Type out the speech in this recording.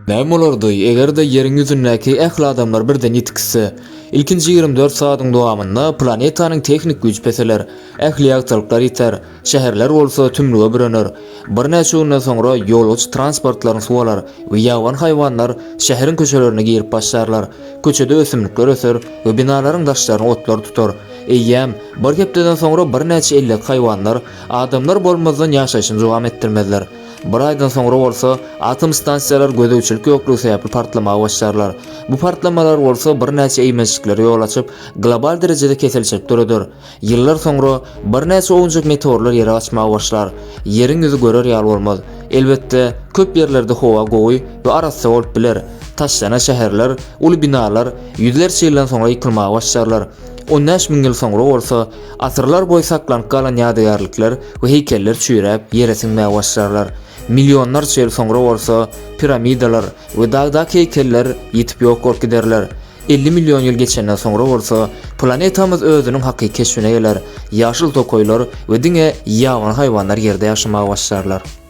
Näme bolardy egerde ýeriň ýüzündäki ähli adamlar birden ýetikse? Ilkinji 24 saatyň dowamynda planetanyň teknik güç peseler, ähli ýagtylyklar ýeter, şäherler bolsa tümlüge bürener. Bir näçe ýyldan soňra ýolguç transportlaryň suwalar we ýawan haýwanlar şäheriň köçelerine girip başlarlar. Köçede ösümlikler öser we binalaryň daşlaryny otlar tutar. Eýýäm, bir gepden soňra bir näçe ellik haýwanlar adamlar bolmazdan ýaşaşyny dowam etdirmezler. Bir aydan soňra bolsa atom stansiýalary gödäwçilik ýoklugy sebäpli partlamaga başlarlar. Bu partlamalar bolsa bir näçe eýmezçiliklere ýol açyp global derejede keselçilip duradyr. Ýyllar soňra bir näçe oňjak meteorlar ýere açmaga başlar. Ýeriň ýüzi görer ýaly bolmaz. Elbetde köp ýerlerde howa gowy we arasy bolup biler. Taşlana şäherler, uly binalar ýüzlerçe ýyldan soňra ýykylmaga başlarlar. 10 ming ýyl soňra bolsa asyrlar boýy saklanyp galan ýadygarlyklar we heýkeller çüýräp ýere siňmäge başlarlar. Milyonlarça ýyl soňra bolsa piramidalar we dagda heýkeller ýitip ýok bolup giderler. 50 milyon ýyl geçenden soňra bolsa planetamyz özüniň hakyky keşfine geler. Ýaşyl tokoýlar we diňe ýawan haýwanlar ýerde ýaşamaga başlarlar.